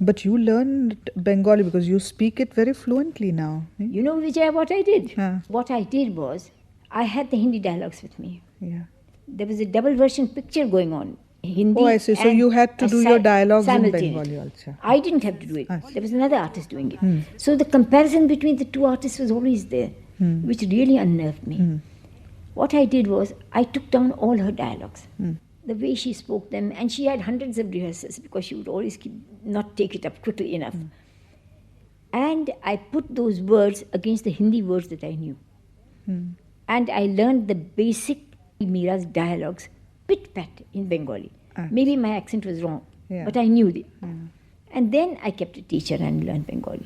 But you learned Bengali because you speak it very fluently now. Eh? You know, Vijay, what I did? Huh. What I did was, I had the Hindi dialogues with me. Yeah. There was a double version picture going on. Hindi. Oh, I see. So you had to do your dialogues in Bengali also. I didn't have to do it. There was another artist doing it. So the comparison between the two artists was always there, which really unnerved me. What I did was, I took down all her dialogues, the way she spoke them, and she had hundreds of rehearsals because she would always not take it up quickly enough. And I put those words against the Hindi words that I knew. And I learned the basic Meera's dialogues, pit-pat in Bengali. Maybe my accent was wrong, but I knew it. And then I kept a teacher and learned Bengali.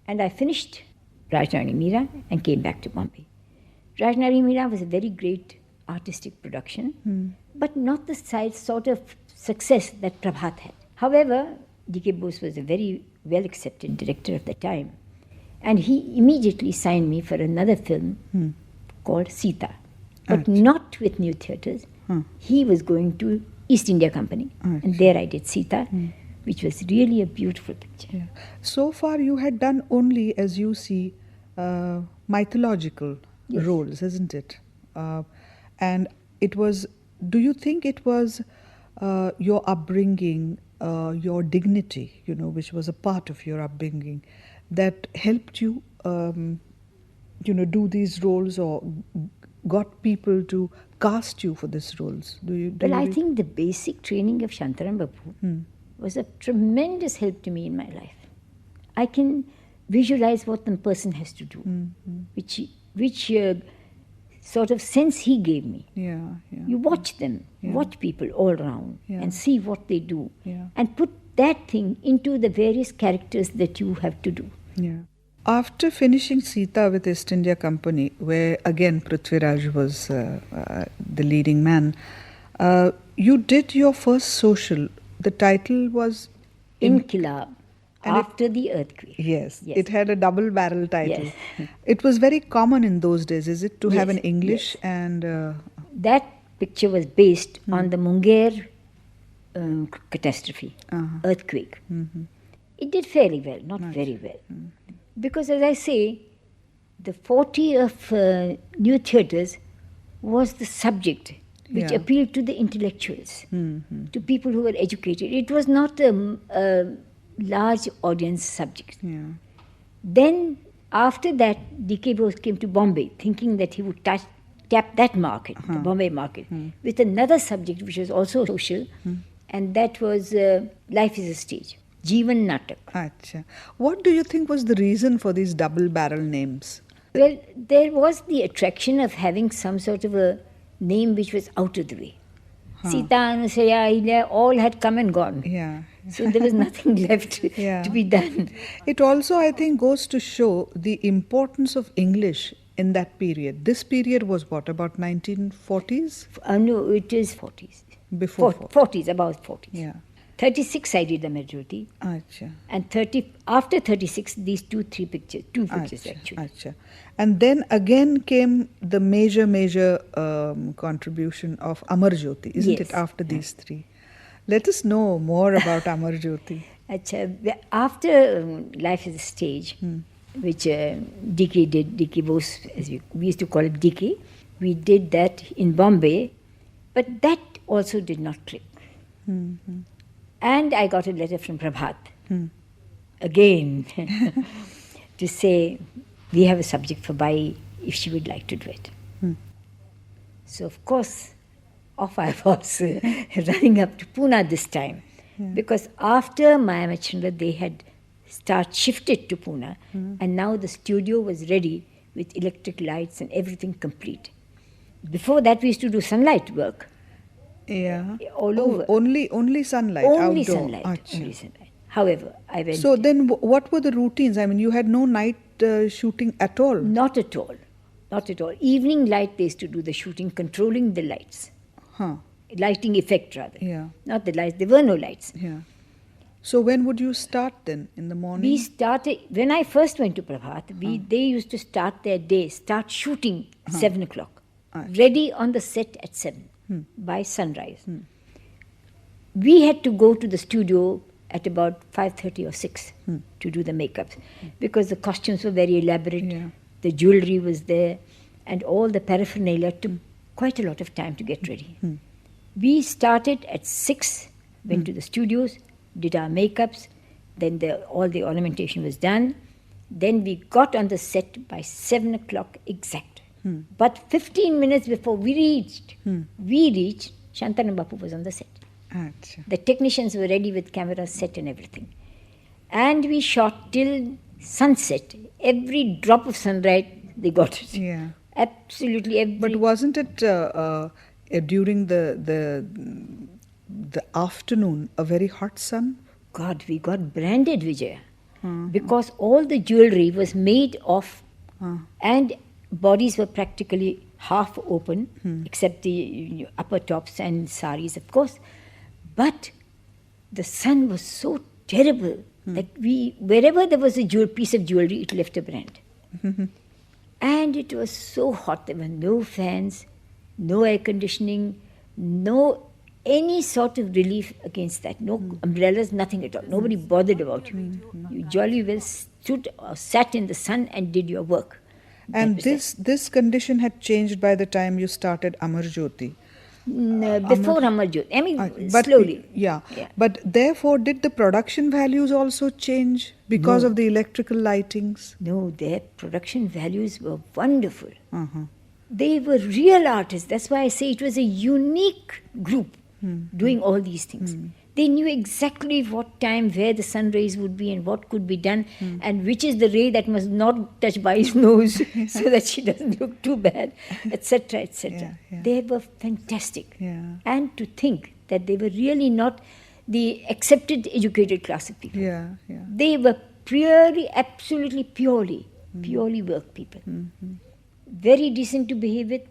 And I finished Rajnari Meera and came back to Bombay. Rajnari Meera was a very great artistic production, but not the sort of success that Prabhat had. However, D.K. Bose was a very well-accepted director of the time, and he immediately signed me for another film called Sita, but not with New Theatres. He was going to East India Company, and there I did Sita, which was really a beautiful picture. Yeah. So far you had done only, as you see, mythological roles, isn't it? And it was, do you think it was your upbringing, your dignity, which was a part of your upbringing, that helped you, do these roles or got people to cast you for these roles? I think the basic training of Shantaram Babu was a tremendous help to me in my life. I can visualize what the person has to do, which sort of sense he gave me. You watch them, watch people all around and see what they do and put that thing into the various characters that you have to do. After finishing Sita with East India Company, where again Prithviraj was the leading man, you did your first social. The title was Inqilab, after the earthquake. Yes, it had a double barrel title. Yes. It was very common in those days, is it, to have an English and... That picture was based on the Munger catastrophe, earthquake. It did fairly well, not very well. Because as I say, the 40 of New Theatres was the subject which appealed to the intellectuals, to people who were educated. It was not a large audience subject. Then, after that, D.K. Bose came to Bombay, thinking that he would tap that market, the Bombay market, with another subject which was also social, and that was Life is a Stage, Jeevan Natak. Achha. What do you think was the reason for these double barrel names? Well, there was the attraction of having some sort of a name which was out of the way. Sita, Anusaya, Ahilya, all had come and gone. So there was nothing left to be done. It also, I think, goes to show the importance of English in that period. This period was what, about 1940s? No, it is 40s. Before 40s, about 40s. 36 I did the majority. Achha. And after 36, these two pictures actually. Achha. And then again came the major contribution of Amar Jyoti, isn't it, after these three? Let us know more about Amar Jyoti. Achha. After Life is a Stage, which DK did, DK Bose, as we used to call it DK, we did that in Bombay, but that also did not click. And I got a letter from Prabhat, again, to say, we have a subject for Bai, if she would like to do it. So, of course, off I was, running up to Pune this time. Because after Maya Machanda, they had shifted to Pune, and now the studio was ready with electric lights and everything complete. Before that, we used to do sunlight work. All over. Only sunlight. Only outdoor. sunlight. Only sunlight. However, I went. So then, what were the routines? I mean, you had no night shooting at all. Not at all. Not at all. Evening light, they used to do the shooting, controlling the lights. Lighting effect, rather. Not the lights. There were no lights. So when would you start then? In the morning? We started when I first went to Prabhat. They used to start their day, start shooting 7 o'clock, ready on the set at 7. By sunrise. We had to go to the studio at about 5:30 or 6 to do the makeup, because the costumes were very elaborate, the jewelry was there, and all the paraphernalia took quite a lot of time to get ready. We started at 6, went to the studios, did our makeups, then all the ornamentation was done. Then we got on the set by 7 o'clock exact. But 15 minutes before we reached, Shantanu Bapu was on the set. Achha. The technicians were ready with camera set and everything. And we shot till sunset. Every drop of sunlight, they got it. Yeah. Absolutely every... But wasn't it during the afternoon a very hot sun? God, we got branded, Vijaya. Because all the jewelry was made of, and bodies were practically half open, except the upper tops and saris, of course. But the sun was so terrible that wherever there was a piece of jewelry, it left a brand. And it was so hot. There were no fans, no air conditioning, no any sort of relief against that. No umbrellas, nothing at all. Nobody bothered about you. You jolly well stood or sat in the sun and did your work. And this condition had changed by the time you started Amar Jyoti. Before Amar Jyoti. I mean, but slowly. Yeah. But therefore, did the production values also change because of the electrical lightings? No, their production values were wonderful. They were real artists. That's why I say it was a unique group doing all these things. They knew exactly what time, where the sun rays would be and what could be done, and which is the ray that must not touch by his nose so that she doesn't look too bad, etc., etc. They were fantastic. And to think that they were really not the accepted, educated class of people. They were purely, absolutely purely work people. Very decent to behave with,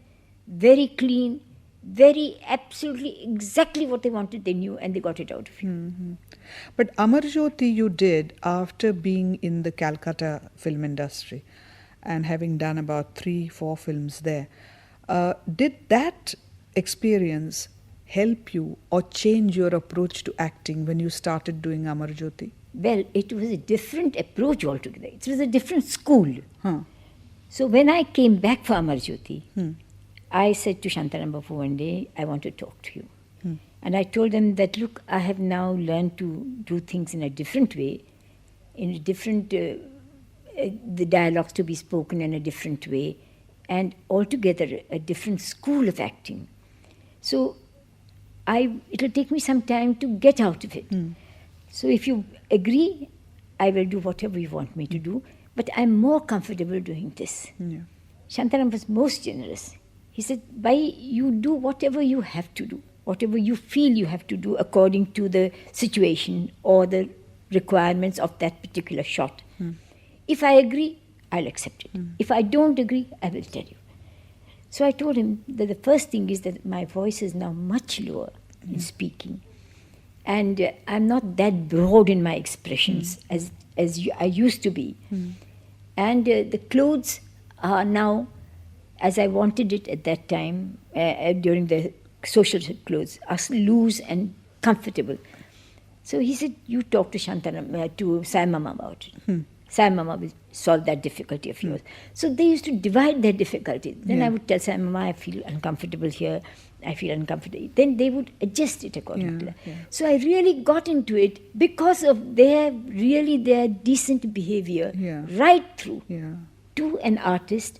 very clean, very absolutely exactly what they wanted, they knew, and they got it out of you. But Amar Jyoti you did after being in the Calcutta film industry and having done about 3-4 films there. Did that experience help you or change your approach to acting when you started doing Amar Jyoti? Well, it was a different approach altogether. It was a different school. So when I came back for Amar Jyoti, I said to Shantanu Bapu one day, I want to talk to you. And I told them that, look, I have now learned to do things in a different way, in a different, the dialogues to be spoken in a different way, and altogether a different school of acting. So it'll take me some time to get out of it. So if you agree, I will do whatever you want me to do, but I'm more comfortable doing this. Shantanu was most generous. He said, you do whatever you have to do, whatever you feel you have to do according to the situation or the requirements of that particular shot. If I agree, I'll accept it. If I don't agree, I will tell you. So I told him that the first thing is that my voice is now much lower in speaking. And I'm not that broad in my expressions as I used to be. And the clothes are now, as I wanted it at that time, during the social clothes, are loose and comfortable. So he said, you talk to Shantanu, to Sai Mama about it. Sai Mama will solve that difficulty of yours. So they used to divide their difficulty. Then I would tell Sai Mama, I feel uncomfortable here, I feel uncomfortable. Then they would adjust it according to that. So I really got into it because of their decent behavior right through to an artist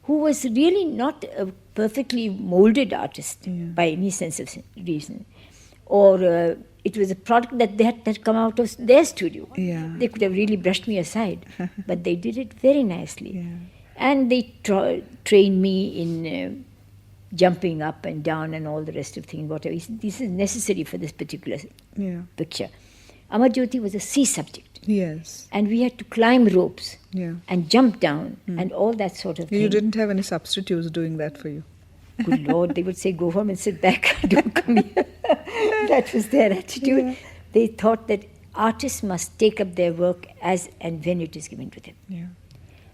who was really not a perfectly molded artist by any sense of reason. Or it was a product that had come out of their studio. They could have really brushed me aside, but they did it very nicely. And they trained me in jumping up and down and all the rest of things, whatever. This is necessary for this particular picture. Amar Jyoti was a sea subject. And we had to climb ropes and jump down and all that sort of thing. You didn't have any substitutes doing that for you? Good Lord, they would say, go home and sit back, don't come here. That was their attitude. They thought that artists must take up their work as and when it is given to them.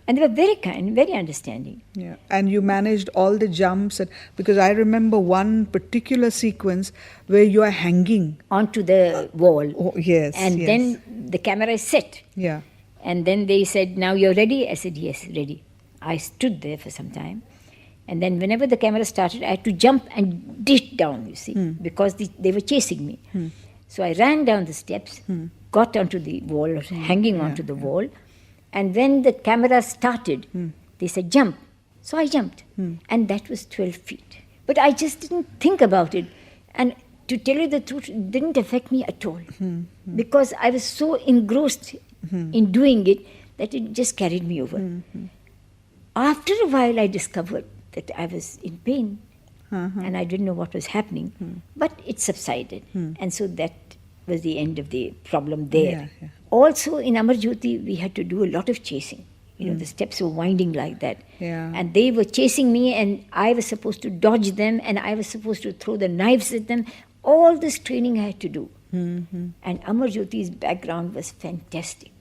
And they were very kind, very understanding. Yeah, and you managed all the jumps, because I remember one particular sequence where you are hanging onto the wall. Oh, yes, And yes. then the camera is set. Yeah. And then they said, now you're ready? I said, yes, ready. I stood there for some time. And then whenever the camera started, I had to jump and dish down, you see, because they were chasing me. So I ran down the steps, got onto the wall, hanging onto the wall. And when the camera started, they said, jump. So I jumped. And that was 12 feet. But I just didn't think about it. And to tell you the truth, it didn't affect me at all. Because I was so engrossed in doing it that it just carried me over. After a while, I discovered that I was in pain. And I didn't know what was happening. But it subsided. And so that was the end of the problem there. Yeah. Also, in Amar Jyoti, we had to do a lot of chasing. The steps were winding like that. Yeah. And they were chasing me, and I was supposed to dodge them, and I was supposed to throw the knives at them. All this training I had to do. And Amar Jyoti's background was fantastic.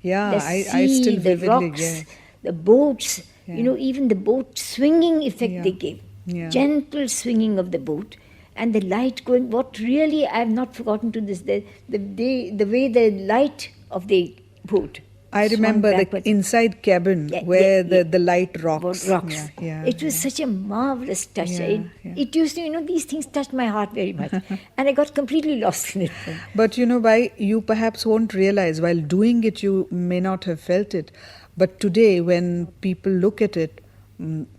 Yeah, The I sea, still the vividly, rocks, yes. the boats, even the boat swinging effect they gave. Yeah. Gentle swinging of the boat. And the light going, what really I have not forgotten to this day, the way the light of the boat. I swung remember backwards. the inside cabin where the light rocks. Rocks. Yeah, It was such a marvelous touch. Yeah, It used to, these things touched my heart very much. And I got completely lost in it. But you perhaps won't realize while doing it, you may not have felt it. But today, when people look at it,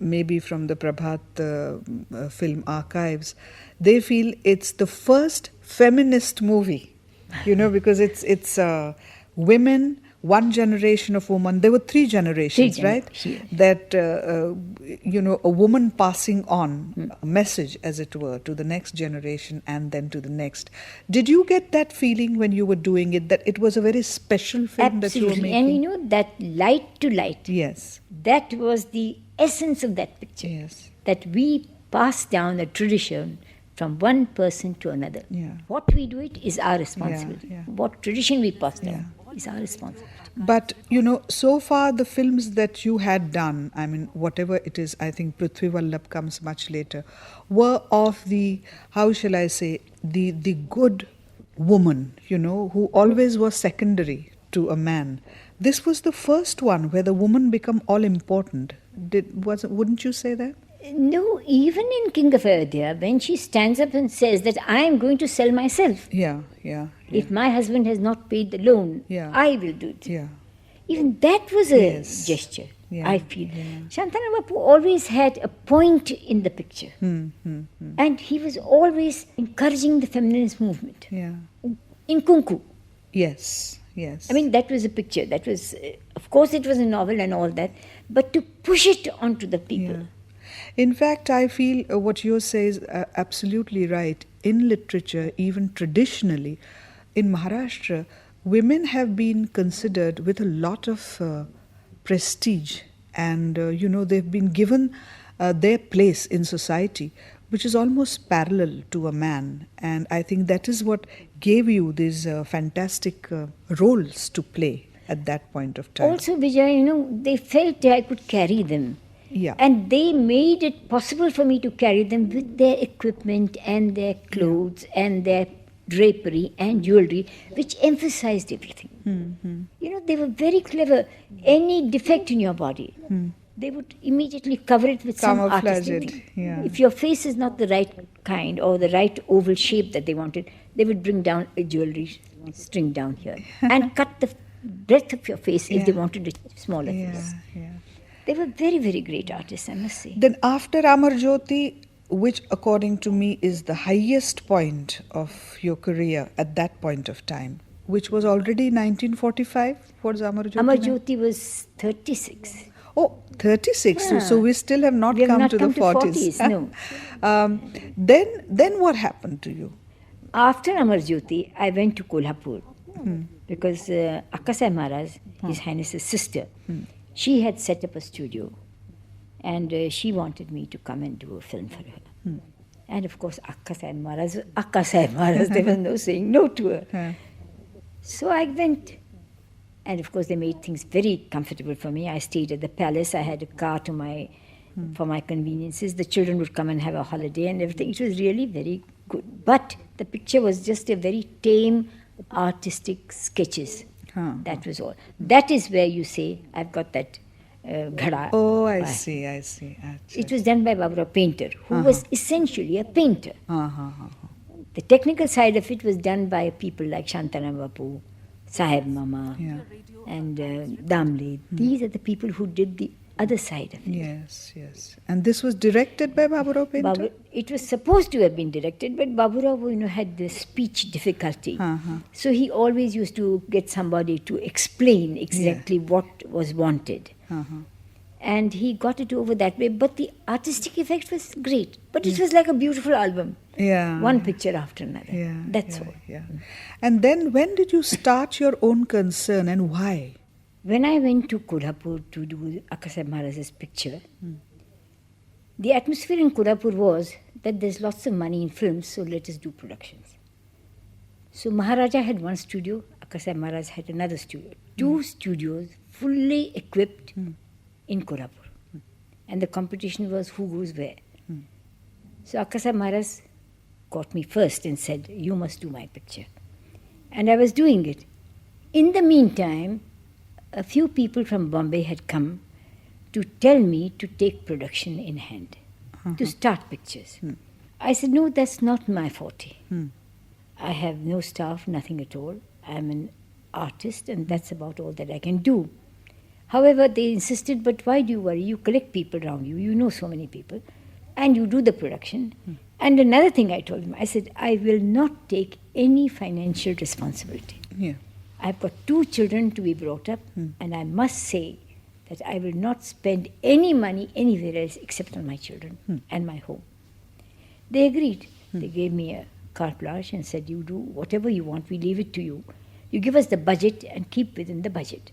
maybe from the Prabhat film archives, they feel it's the first feminist movie, because it's women, one generation of women. There were three generations, right? Yeah. That, a woman passing on a message, as it were, to the next generation and then to the next. Did you get that feeling when you were doing it, that it was a very special film that you were Absolutely. making? And that light to light, Yes. that was the essence of that picture. Yes. That we pass down a tradition from one person to another. Yeah. What we do it is our responsibility. Yeah. What tradition we pass down is our responsibility. But, so far the films that you had done, I mean, whatever it is, I think Prithvi Vallabh comes much later, were of the, how shall I say, the good woman, who always was secondary to a man. This was the first one where the woman become all important. Wouldn't you say that? No, even in King of Ayodhya, when she stands up and says that I am going to sell myself. Yeah. If my husband has not paid the loan, I will do it. Yeah. Even that was a gesture, I feel. Shantanu Bapu always had a point in the picture. And he was always encouraging the feminist movement. Yeah. In Kunku. Yes. I mean, that was a picture. That was, of course, it was a novel and all that, but to push it onto the people. Yeah. In fact, I feel what you say is absolutely right. In literature, even traditionally, in Maharashtra, women have been considered with a lot of prestige, and they've been given their place in society, which is almost parallel to a man. And I think that is what gave you these fantastic roles to play at that point of time. Also, Vijay, they felt I could carry them. Yeah. And they made it possible for me to carry them with their equipment and their clothes and their drapery and jewelry, which emphasized everything. They were very clever. Any defect in your body, they would immediately cover it with some artistic thing. Yeah. If your face is not the right kind or the right oval shape that they wanted, they would bring down a jewelry string down here and cut the breadth of your face if they wanted a smaller face. They were very, very great artists, I must say. Then after Amar Jyoti, which according to me is the highest point of your career at that point of time, which was already 1945, was Amar Jyoti? Amar Jyoti was 36. Oh, 36. Yeah. So we still have not come to the 40s. No. Then what happened to you? After Amar Jyoti, I went to Kolhapur because Akkasai Maharaj, His Highness's sister, she had set up a studio, and she wanted me to come and do a film for her. And of course, Akkasai Maharaj, there was no saying no to her. So I went. And of course, they made things very comfortable for me. I stayed at the palace. I had a car for my conveniences. The children would come and have a holiday and everything. It was really very good. But the picture was just a very tame, artistic sketches. That was all. That is where you say, I've got that ghada. Oh, I see. It was done by Babura painter, who was essentially a painter. The technical side of it was done by people like Shantana Bapu, Sahib Mama, and Damle. These are the people who did the other side of it. Yes. And this was directed by Baburao painter? It was supposed to have been directed, but Baburao, had the speech difficulty. So he always used to get somebody to explain exactly what was wanted. And he got it over that way. But the artistic effect was great. But it was like a beautiful album. One picture after another. That's all. And then when did you start your own concern and why? When I went to Kolhapur to do Akkasaheb Maharaj's picture, the atmosphere in Kolhapur was that there's lots of money in films, so let us do productions. So Maharaja had one studio, Akkasaheb Maharaj had another studio. Two studios fully equipped in Kolhapur. And the competition was who goes where. So Akkasaheb Maharaj got me first and said, you must do my picture. And I was doing it. In the meantime, a few people from Bombay had come to tell me to take production in hand, to start pictures. I said, no, that's not my forte. I have no staff, nothing at all. I'm an artist and that's about all that I can do. However, they insisted, but why do you worry? You collect people around you, you know so many people, and you do the production. And another thing I told him, I said, I will not take any financial responsibility. I've got 2 children to be brought up, and I must say that I will not spend any money anywhere else except on my children and my home. They agreed. They gave me a carte blanche and said, you do whatever you want, we leave it to you. You give us the budget and keep within the budget.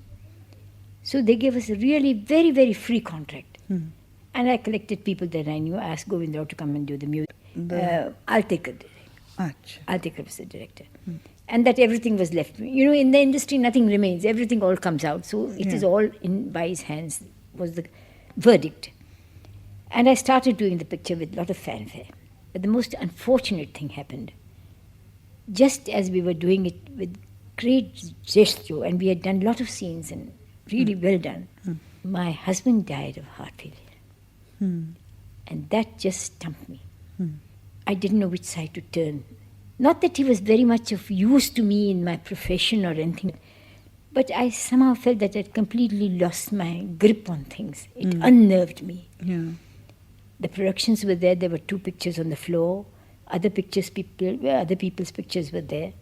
So they gave us a really very, very free contract. And I collected people that I knew. I asked Govindrao to come and do the music. Altekar did it. Altekar was the director. And that everything was left. In the industry, nothing remains. Everything all comes out. So it is all by his hands, was the verdict. And I started doing the picture with a lot of fanfare. But the most unfortunate thing happened. Just as we were doing it with great gesture, and we had done a lot of scenes and really well done, my husband died of heart failure. And that just stumped me. I didn't know which side to turn. Not that he was very much of use to me in my profession or anything, but I somehow felt that I'd completely lost my grip on things. It unnerved me. The productions were there. There were 2 pictures on the floor. Other people's pictures were there.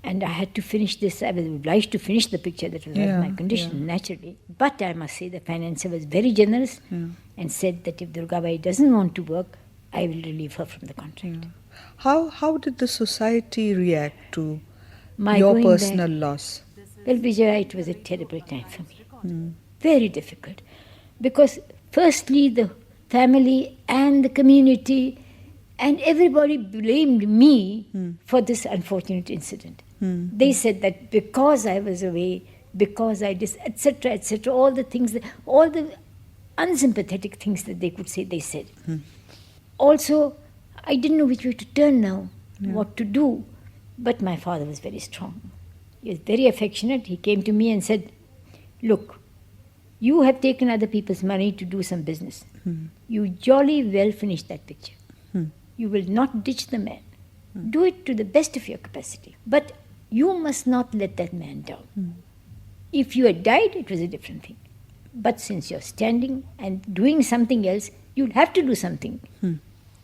And I had to finish this. I was obliged to finish the picture. That was my condition, naturally. But I must say the financier was very generous and said that if Durgabai doesn't want to work, I will relieve her from the contract. How did the society react to My your going personal back- loss? Well, Vijaya, it was a terrible time for me. Very difficult. Because firstly, the family and the community and everybody blamed me for this unfortunate incident. They said that because I was away, because I did, etc., all the things, all the unsympathetic things that they could say, they said. Also, I didn't know which way to turn now, what to do. But my father was very strong. He was very affectionate. He came to me and said, look, you have taken other people's money to do some business. You jolly well finish that picture. You will not ditch the man. Do it to the best of your capacity. But you must not let that man down. If you had died, it was a different thing. But since you're standing and doing something else, you'll have to do something.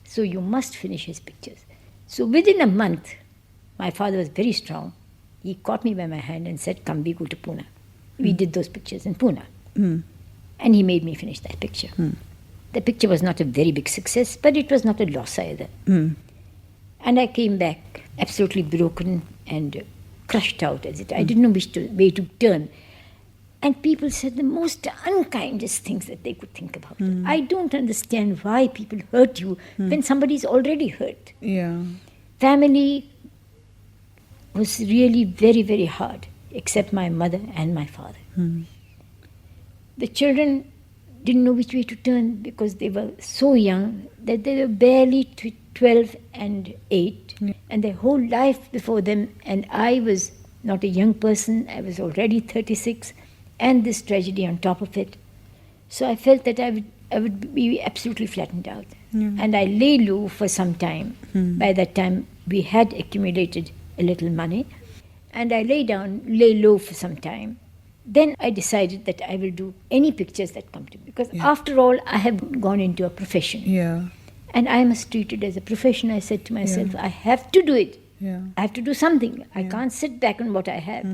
So you must finish his pictures. So within a month, my father was very strong. He caught me by my hand and said, come, we go to Pune. We did those pictures in Pune. And he made me finish that picture. The picture was not a very big success, but it was not a loss either. And I came back absolutely broken and crushed out as it. I didn't know which way to turn. And people said the most unkindest things that they could think about. I don't understand why people hurt you when somebody's already hurt. Family was really very, very hard. except my mother and my father. The children didn't know which way to turn because they were so young that they were barely 12 and 8 and their whole life before them, and I was not a young person, I was already 36 and this tragedy on top of it. So I felt that I would be absolutely flattened out. And I lay low for some time. By that time we had accumulated a little money, and I lay low for some time. Then I decided that I will do any pictures that come to me, because after all I have gone into a profession. And I must treat it as a profession. I said to myself, I have to do it. I have to do something. I can't sit back on what I have.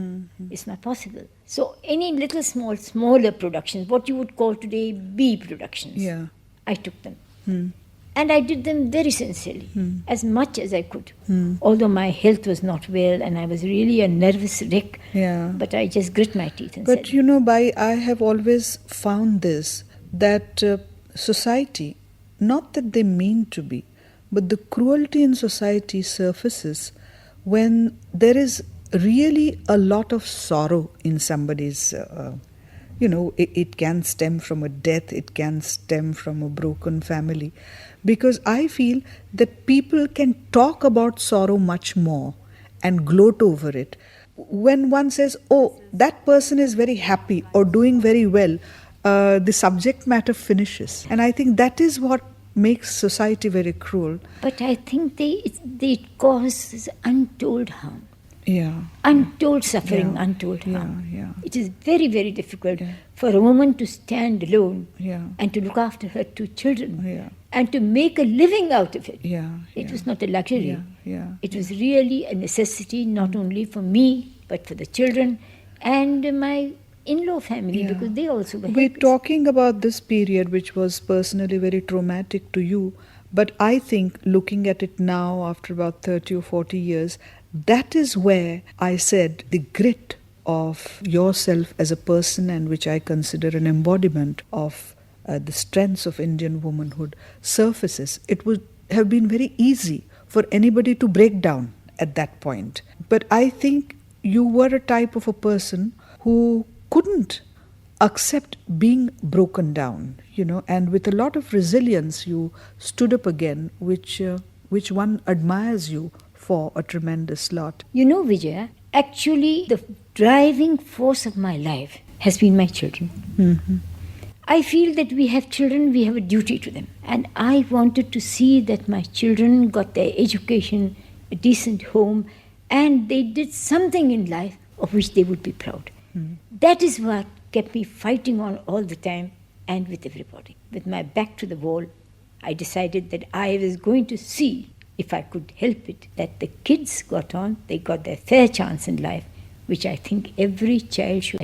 It's not possible. So any little smaller productions, what you would call today B productions, I took them. And I did them very sincerely, as much as I could. Although my health was not well and I was really a nervous wreck, but I just grit my teeth and said... But you know, I have always found this, that society, not that they mean to be, but the cruelty in society surfaces when there is really a lot of sorrow in somebody's... it can stem from a death, it can stem from a broken family. Because I feel that people can talk about sorrow much more and gloat over it. When one says, oh, that person is very happy or doing very well, the subject matter finishes. And I think that is what makes society very cruel. But I think they cause untold harm. Untold suffering, untold harm. It is very, very difficult for a woman to stand alone and to look after her 2 children and to make a living out of it. It was not a luxury. It was really a necessity, not only for me, but for the children and my in-law family, because they also were We're helpless. talking about this period which was personally very traumatic to you, but I think looking at it now after about 30 or 40 years, that is where I said the grit of yourself as a person, and which I consider an embodiment of the strengths of Indian womanhood, surfaces. It would have been very easy for anybody to break down at that point. But I think you were a type of a person who couldn't accept being broken down, and with a lot of resilience you stood up again, which one admires you for a tremendous lot. Vijaya, actually the driving force of my life has been my children. I feel that we have children, we have a duty to them. And I wanted to see that my children got their education, a decent home, and they did something in life of which they would be proud. That is what kept me fighting on all the time and with everybody. With my back to the wall, I decided that I was going to see, if I could help it, that the kids got on, they got their fair chance in life, which I think every child should.